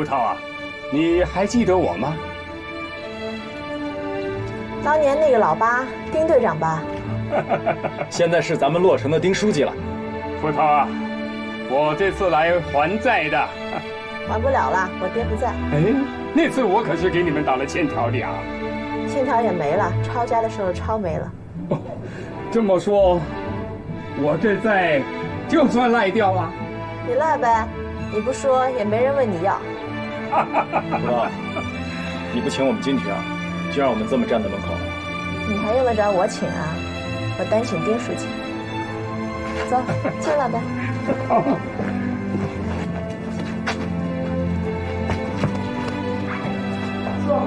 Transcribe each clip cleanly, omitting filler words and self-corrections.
葡萄啊，你还记得我吗？当年那个老八丁队长吧？现在是咱们洛城的丁书记了。葡萄啊，我这次来还债的。还不了了，我爹不在。哎，那次我可是给你们打了欠条的呀。欠条也没了，抄家的时候抄没了。哦，这么说，我这债就算赖掉了。你赖呗，你不说也没人问你要。葡萄，你不请我们进去啊，就让我们这么站在门口。你还用得着我请啊？我单请丁书记。走，进来呗。坐吧。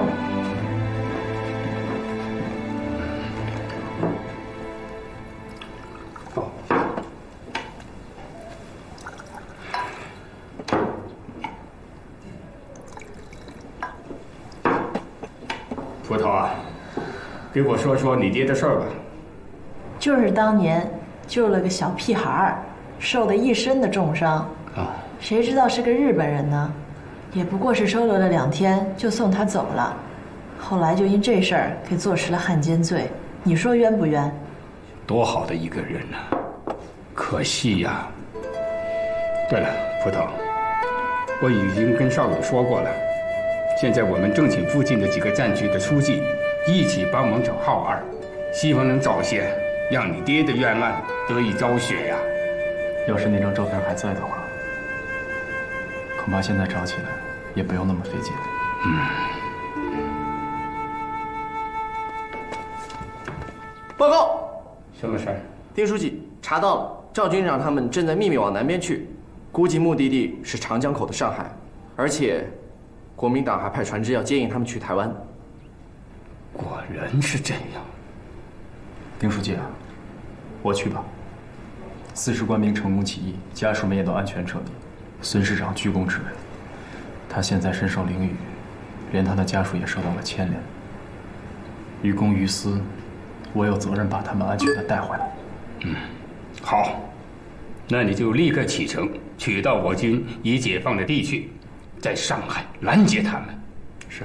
葡萄啊，给我说说你爹的事儿吧。就是当年救了个小屁孩儿，受了一身的重伤。啊，谁知道是个日本人呢？也不过是收留了2天就送他走了，后来就因这事儿给坐实了汉奸罪。你说冤不冤？多好的一个人呐，可惜呀。对了，葡萄，我已经跟少勇说过了，现在我们正请附近的几个战区的书记一起帮忙找浩二，希望能早些让你爹的冤案得以昭雪呀。要是那张照片还在的话，恐怕现在找起来也不用那么费劲。报告，什么事儿？丁书记查到了，赵军长他们正在秘密往南边去，估计目的地是长江口的上海，而且国民党还派船只要接应他们去台湾。果然是这样。丁书记啊，我去吧。40官兵成功起义，家属们也都安全撤离，孙师长居功至伟。他现在身受囹圄，连他的家属也受到了牵连。于公于私，我有责任把他们安全地带回来。好，那你就立刻启程，取到我军已解放的地去，在上海拦截他们。是。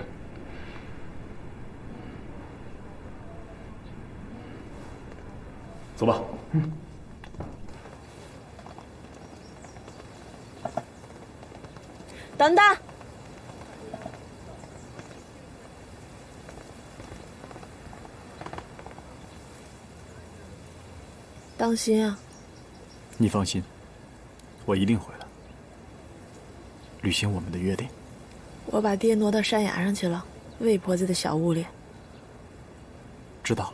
走吧。等等，当心啊！你放心，我一定回来，履行我们的约定。我把爹挪到山崖上去了，魏婆子的小屋里。知道了。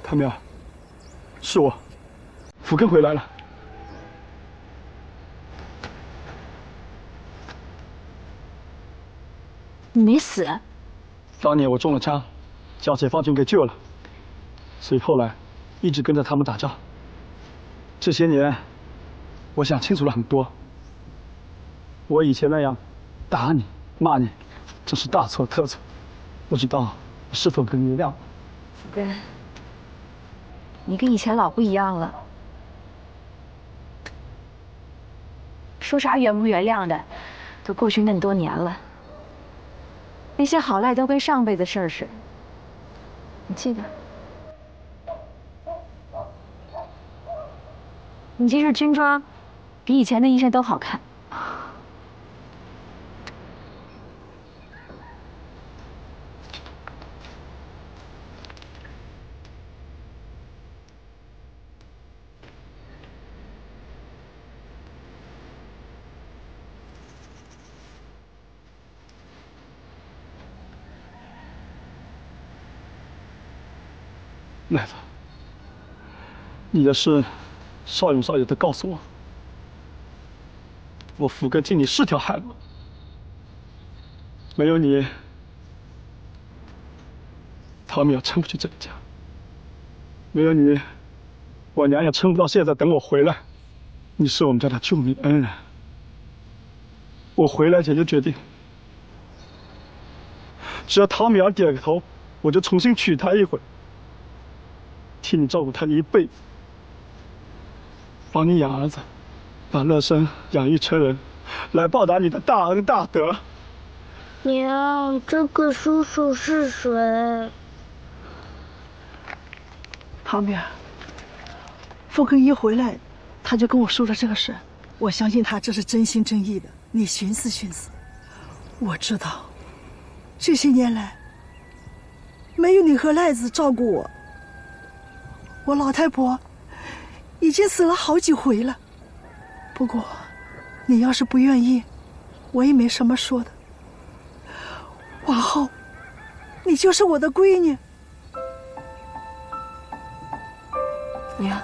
唐苗，是我，福根回来了。你没死？当年我中了枪，叫解放军给救了，所以后来一直跟着他们打仗。这些年，我想清楚了很多。我以前那样打你、骂你，真是大错特错。不知道是否可以原谅？福根，你跟以前老不一样了。说啥原不原谅的，都过去那么多年了。那些好赖都跟上辈子事儿似的。你记得？你这身军装，比以前的衣衫都好看。奈子，你的事，少勇少爷都告诉我。我福根经你是条汉子，没有你，他们也撑不起这个家。没有你，我娘也撑不到现在等我回来。你是我们家的救命恩人。我回来前就决定，只要唐淼点个头，我就重新娶她一回，替你照顾她一辈子，帮你养儿子，把乐生养育成人，来报答你的大恩大德。娘，这个叔叔是谁？唐淼，凤根一回来，他就跟我说了这个事，我相信他这是真心真意的。你寻思寻思，我知道，这些年来，没有你和赖子照顾我，我老太婆已经死了好几回了。不过，你要是不愿意，我也没什么说的。往后，你就是我的闺女。娘，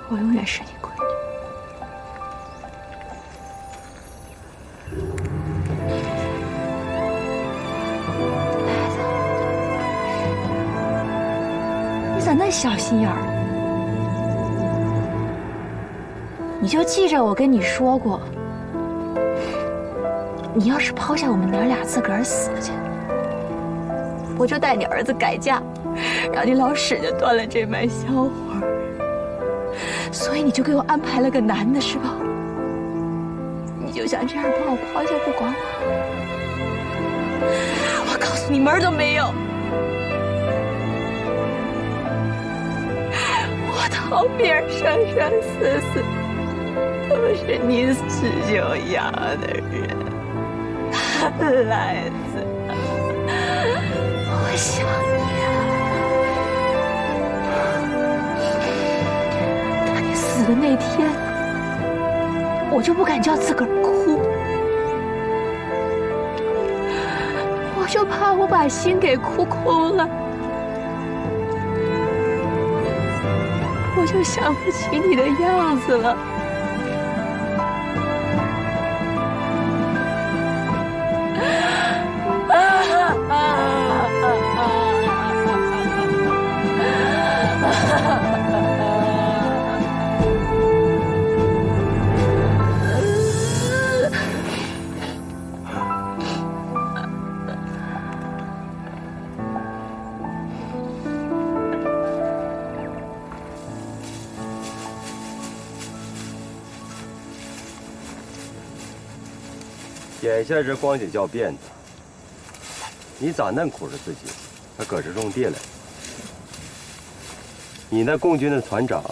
我永远是你闺女。你咋那小心眼儿？你就记着我跟你说过，你要是抛下我们娘俩自个儿死去，我就带你儿子改嫁，让你老史家断了这门香花。所以你就给我安排了个男的，是吧？你就想这样把我抛下不管我？我告诉你，门儿都没有。我逃命生生死死都是你死就养的人，赖子，我想你了。当你死的那天，我就不敢叫自个儿哭，我就怕我把心给哭空了。我就想不起你的样子了。眼下这光景叫变的，你咋恁苦着自己，还搁这种地嘞？你那共军的团长，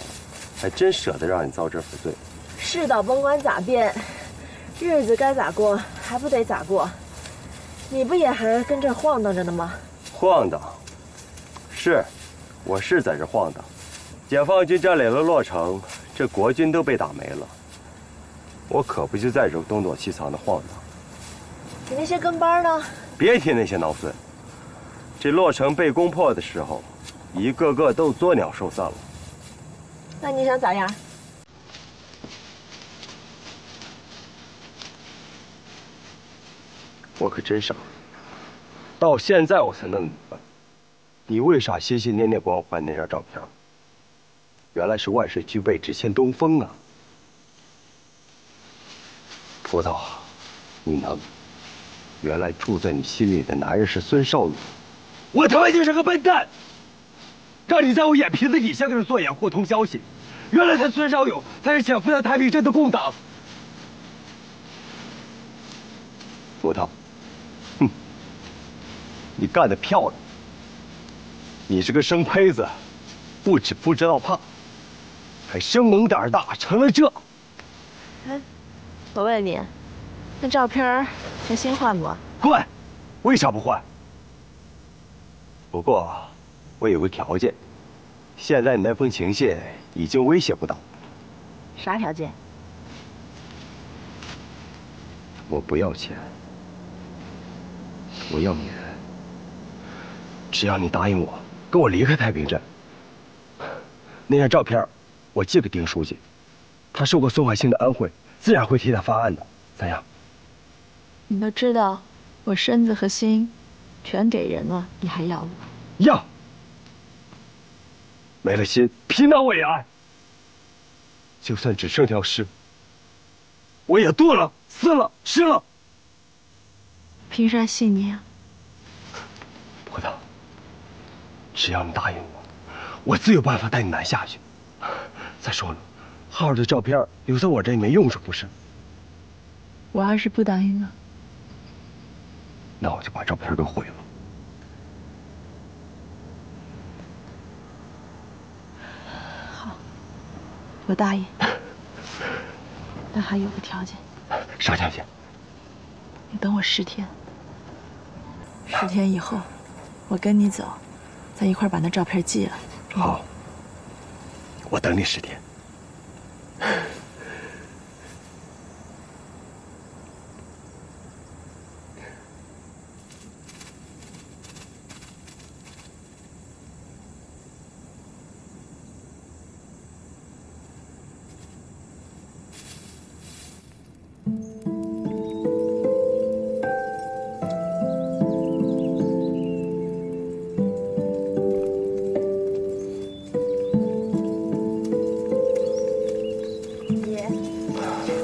还真舍得让你遭这副罪。世道甭管咋变，日子该咋过还不得咋过？你不也还跟这晃荡着呢吗？晃荡，是，我是在这晃荡。解放军占领了洛城，这国军都被打没了，我可不就在这东躲西藏的晃荡。你那些跟班呢？别提那些孬孙，这洛城被攻破的时候，一个个都作鸟兽散了。那你想咋样？我可真傻，到现在我才弄明白，你为啥心心念念帮我换那张照片？原来是万事俱备，只欠东风啊！葡萄，你能？原来住在你心里的男人是孙少勇，我他妈就是个笨蛋，让你在我眼皮子底下给他做掩护通消息。原来他孙少勇才是潜伏在太平镇的共党。葡萄，哼，你干得漂亮！你是个生胚子，不止不知道怕，还生猛胆大，成了这。哎，我问你，那照片还新换不？换，为啥不换？不过我有个条件，现在你那封情信已经威胁不到。啥条件？我不要钱，我要你人。只要你答应我，跟我离开太平镇，那张照片我寄给丁书记，他受过孙怀兴的恩惠，自然会替他发案的。怎样？你都知道，我身子和心全给人了，你还要吗？要。没了心，皮囊我也爱。就算只剩条尸，我也剁了、撕了、吃了。凭啥信你啊？葡萄，只要你答应我，我自有办法带你南下去。再说了，浩儿的照片留在我这也没用处，不是？我要是不答应呢？那我就把照片给毁了。好，我答应。但还有个条件。啥条件？你等我10天。10天以后，我跟你走，咱一块把那照片寄了。好，我等你10天。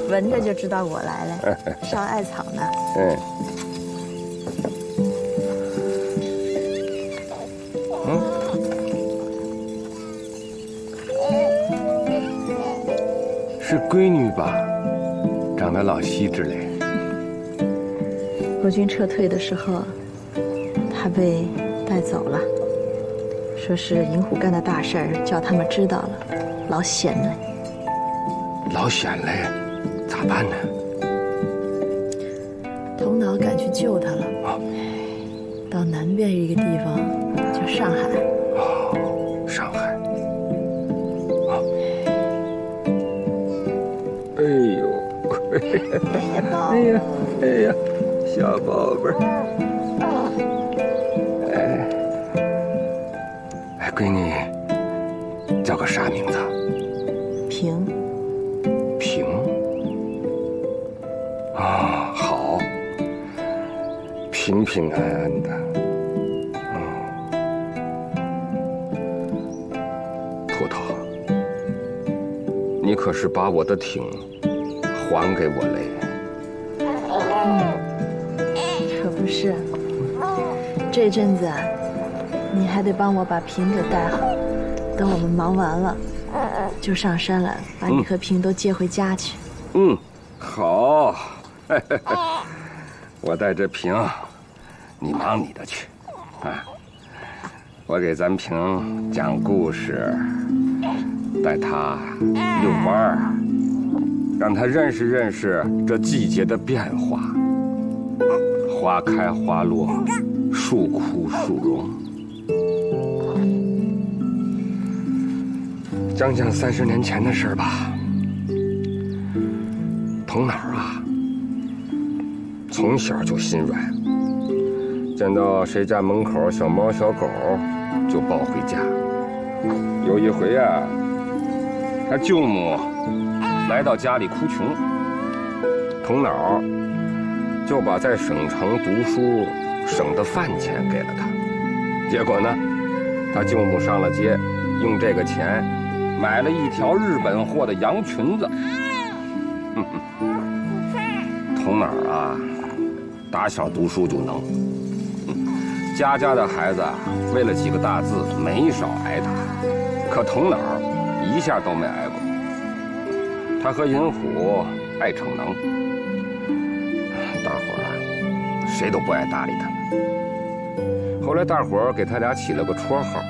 闻着就知道我来了，烧艾草呢。是闺女吧？长得老细致嘞。国军撤退的时候，她被带走了，说是银虎干的大事儿，叫他们知道了，老险了。老险嘞，咋办呢？头脑赶去救她了。到南边一个地方，叫上海。上海。哎呦，哎呀，哎呀，小宝贝儿。哎，闺女，叫个啥名字？平。平。啊，好。平平安安的。葡萄，你可是把我的挺还给我嘞？可不是。这阵子啊，你还得帮我把平给带好。等我们忙完了，就上山来，把你和平都接回家去。好。我带着平，你忙你的去。我给咱平讲故事，带他遛弯儿，让他认识认识这季节的变化，花开花落，树枯树荣。讲讲30年前的事吧。童脑啊，从小就心软，见到谁家门口小猫小狗就抱回家。有一回啊，他舅母来到家里哭穷，童脑就把在省城读书省的饭钱给了他。结果呢，他舅母上了街，用这个钱买了一条日本货的洋裙子。童脑啊，打小读书就能。家家的孩子为了几个大字没少挨打，可童脑一下都没挨过。他和银虎爱逞能，大伙儿啊谁都不爱搭理他们。后来大伙儿给他俩起了个绰号，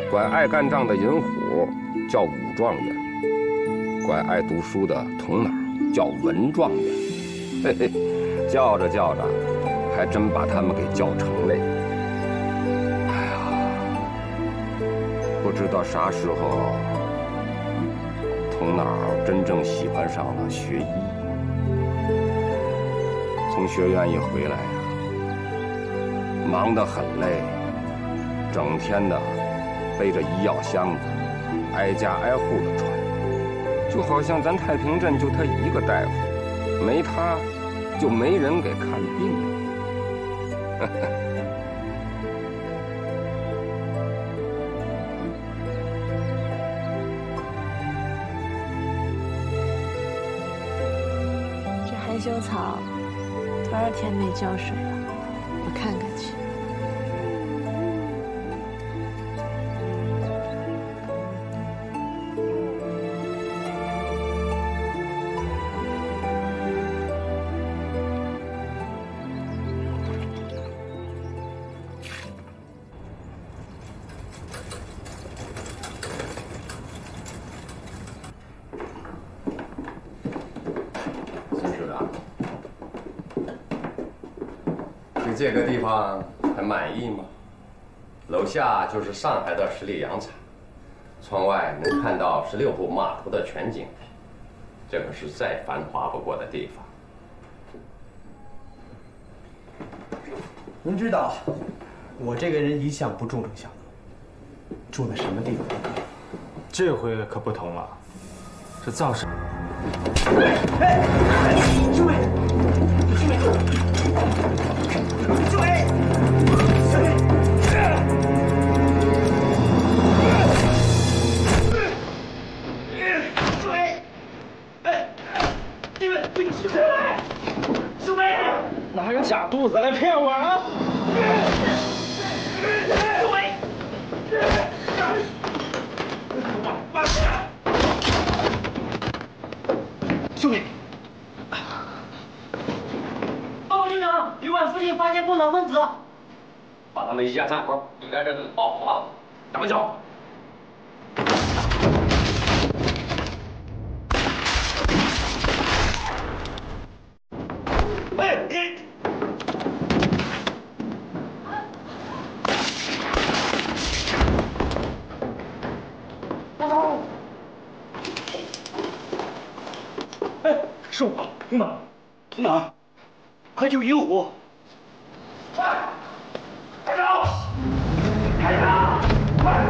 管爱干仗的银虎叫武状元，管爱读书的童脑叫文状元。嘿嘿，叫着叫着，还真把他们给叫成嘞。哎呀，不知道啥时候，童脑真正喜欢上了学医。从学院一回来呀，忙得很累，整天的背着医药箱子，挨家挨户的传，就好像咱太平镇就他一个大夫，没他就没人给看病。这含羞草多少天没浇水了？我看看去。对这个地方还满意吗？楼下就是上海的十里洋场，窗外能看到16户码头的全景，这可是再繁华不过的地方。您知道，我这个人一向不注重享乐，住在什么地方都可以。这回可不同了，这造势。哎，兄妹，兄妹，兄妹，兄妹。哪个假肚子来骗我啊？兄弟，报告警长，旅馆附近发现不老分子，把他们一家三口应该这个保护好，打门脚。是我，领导，从哪儿？快救银虎！快，开手！开枪！快！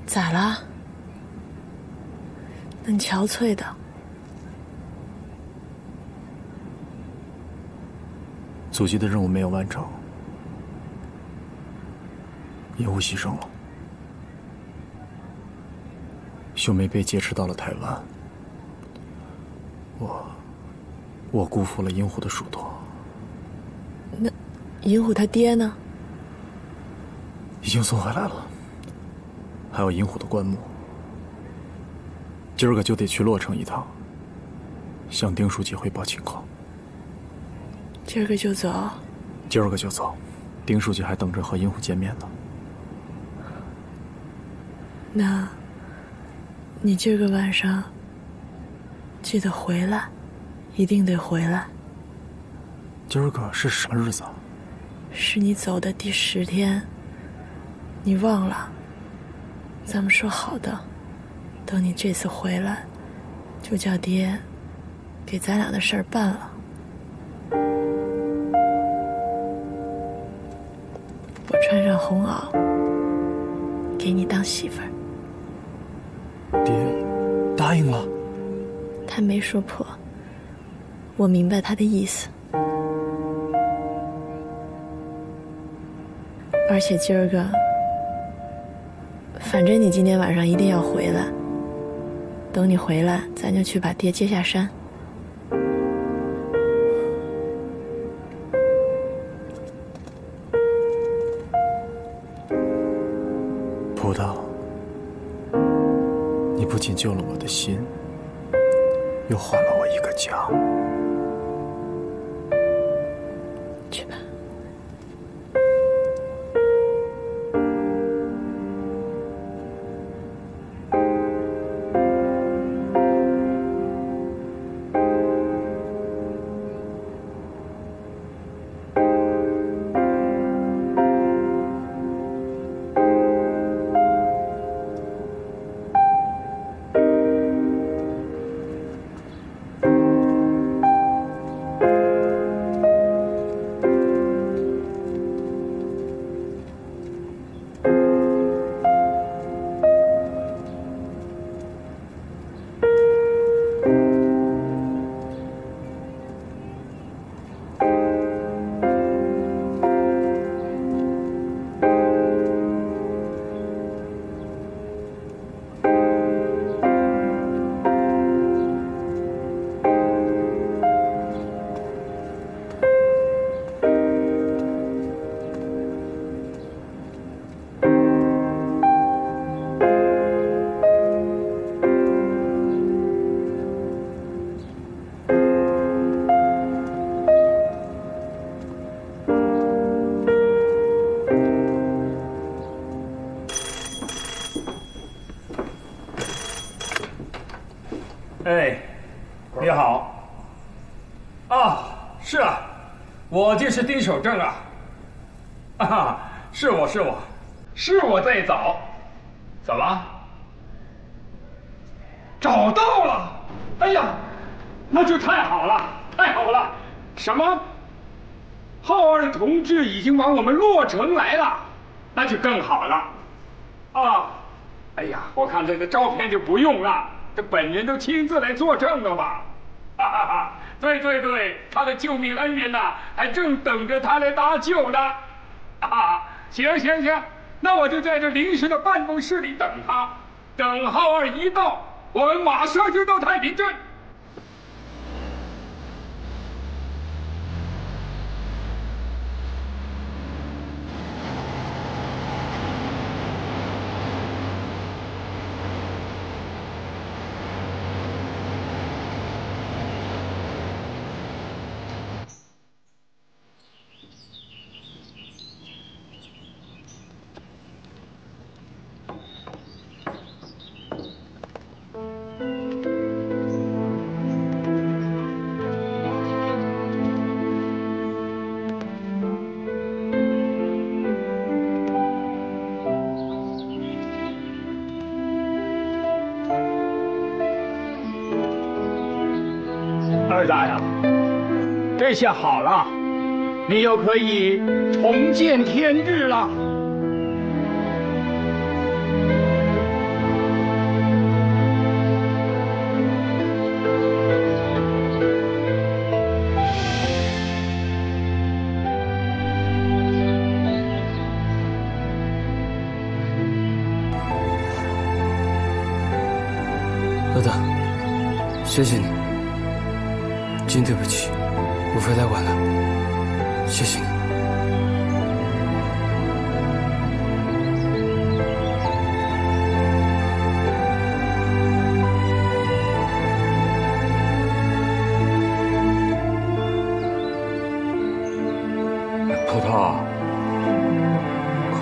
咋了？那你憔悴的。阻击的任务没有完成，业务牺牲了，秀梅被劫持到了台湾。我辜负了银虎的嘱托。那银虎他爹呢？已经送回来了。还有银虎的棺木，今儿个就得去洛城一趟，向丁书记汇报情况。今儿个就走？今儿个就走，丁书记还等着和银虎见面呢。那，你今儿个晚上记得回来，一定得回来。今儿个是什么日子啊？是你走的第10天，你忘了？咱们说好的，等你这次回来，就叫爹给咱俩的事儿办了。我穿上红袄，给你当媳妇儿。爹答应了。他没说破，我明白他的意思。而且今儿个，反正你今天晚上一定要回来。等你回来，咱就去把爹接下山。葡萄，你不仅救了我的心，又还了我一个家。去吧。哎，你好。啊，是啊，我就是丁守正啊。啊，是我在找。怎么？找到了？哎呀，那就太好了，太好了！什么？浩二同志已经往我们洛城来了，那就更好了。啊，哎呀，我看这个照片就不用了，这本人都亲自来作证了嘛。哈哈哈，对，他的救命恩人呐，还正等着他来搭救呢。啊，行，那我就在这临时的办公室里等他，等浩二一到，我们马上就到太平镇。二大呀，这下好了，你又可以重见天日了。老大，谢谢你。真对不起，我回来晚了，谢谢你。葡萄，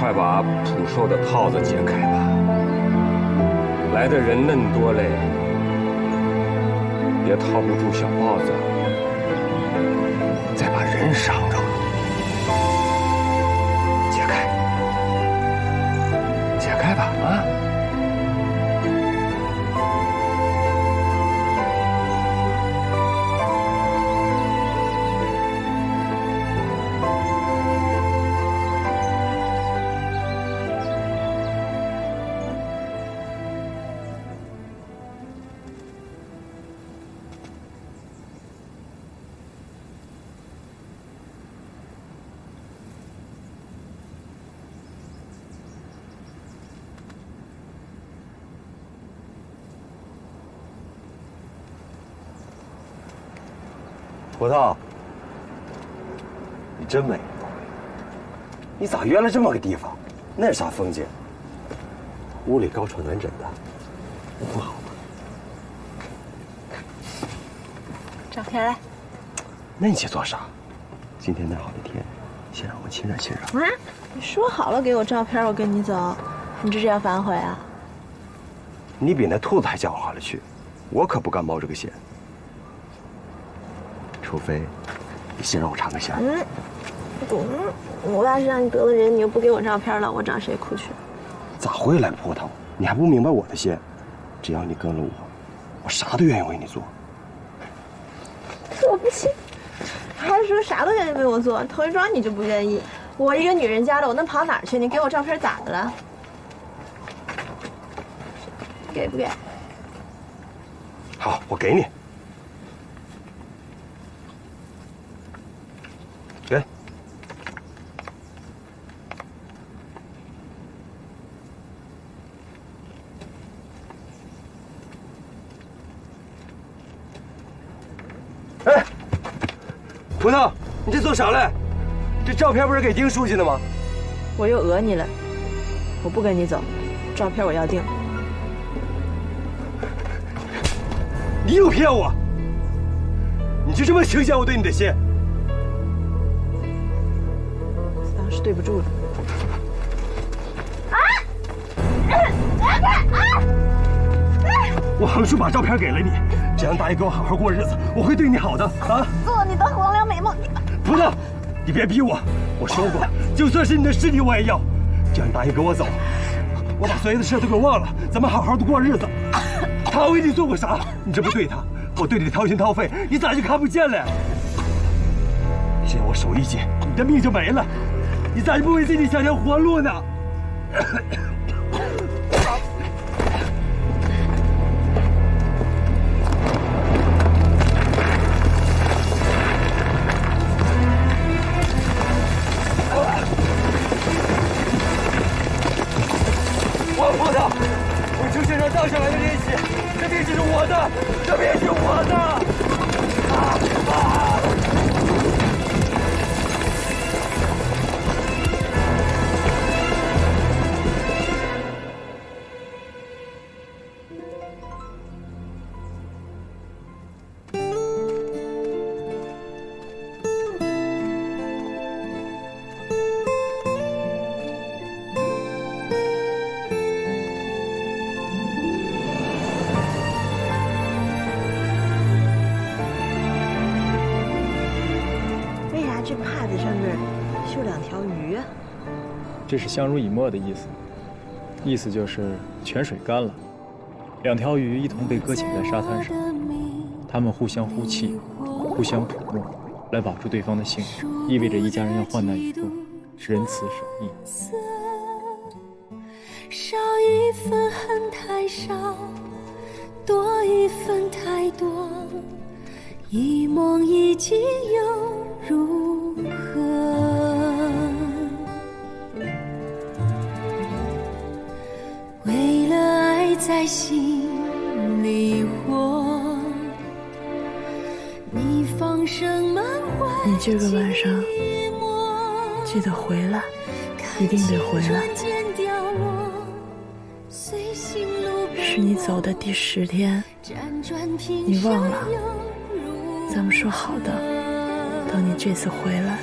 快把捕兽的套子解开吧，来的人嫩多嘞，别套不住小豹子。再把人伤着了，解开吧啊！葡萄，你真美。你咋约了这么个地方？那是啥风景？屋里高床暖枕的，不好吗？照片来。那你去做啥？今天那好的天，先让我亲热亲热。你说好了给我照片，我跟你走，你这是要反悔啊？你比那兔子还叫我好了去，我可不敢冒这个险。除非你先让我尝个鲜。我要是让你得了人，你又不给我照片了，我找谁哭去？咋会来葡萄？你还不明白我的心？只要你跟了我，我啥都愿意为你做。我不信，还是说啥都愿意为我做？头一桩你就不愿意，我一个女人家的，我能跑哪儿去？你给我照片咋的了？给不给？好，我给你。给。哎，葡萄，你这做啥嘞？这照片不是给丁书记的吗？我又讹你了，我不跟你走，照片我要定。你又骗我！你就这么轻贱我对你的心？当时对不住了。我横竖把照片给了你，只要答应给我好好过日子，我会对你好的啊！做你的黄粱美梦。葡萄，你别逼我，我说过，就算是你的尸体我也要。只要你答应跟我走，我把所有的事都给忘了，咱们好好的过日子。他为你做过啥？你这么对他，我对你掏心掏肺，你咋就看不见了？只要我手一紧，你的命就没了。你咋就不为自己想条活路呢？葡萄，我从线上倒下来的练习，这边是我的，这边是我的。这帕子上面绣2条鱼啊，这是相濡以沫的意思，意思就是泉水干了，2条鱼一同被搁浅在沙滩上，它们互相呼气，互相吐沫，来保住对方的性命，意味着一家人要患难与共，仁慈守义。少一分恨太少，多一分太多，一梦一境又如何？为了爱在心里活，你放声满怀。你这个晚上记得回来，一定得回来。是你走的第10天，你忘了，咱们说好的，等你这次回来，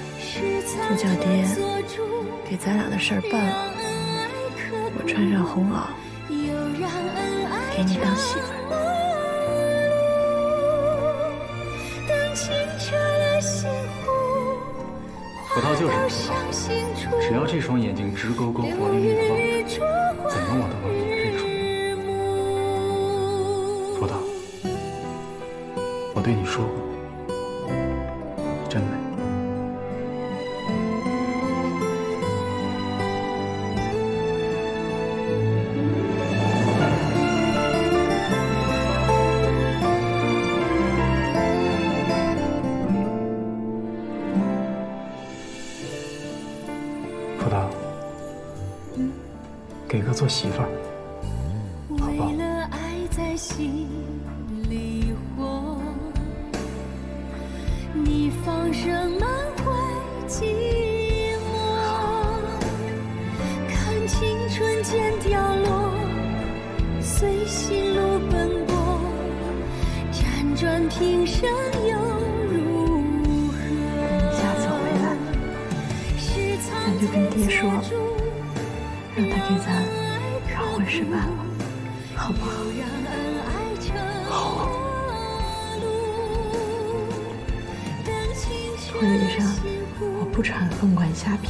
就叫爹给咱俩的事儿办了，我穿上红袄，给你当媳妇儿。葡萄就是葡萄，只要这双眼睛直勾勾、活灵灵的望着，怎么我都能认出你。葡萄，我对你说过，你真美。葡萄，给个做媳妇儿，好不好？为了爱在心里活，你放声满怀寂寞，看青春渐凋落，随心路奔波，辗转平生又如何？下次回来，咱就跟爹说，让他给咱把婚事办了，好不好？好。婚礼上我不穿凤冠虾皮，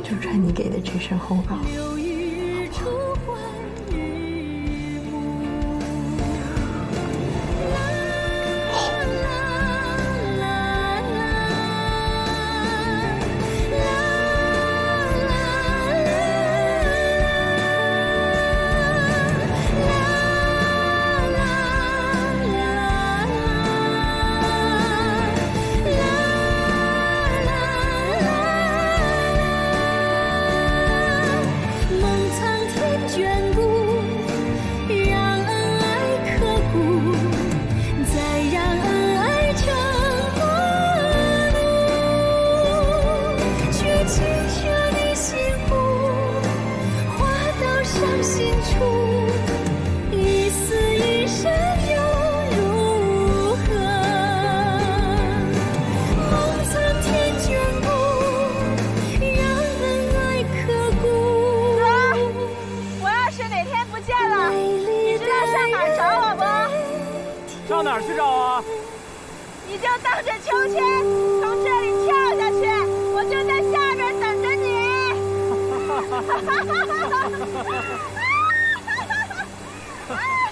就穿你给的这身红袄，好不好？梦哪儿去找啊？你就荡着秋千从这里跳下去，我就在下边等着你。哈哈哈哈哈！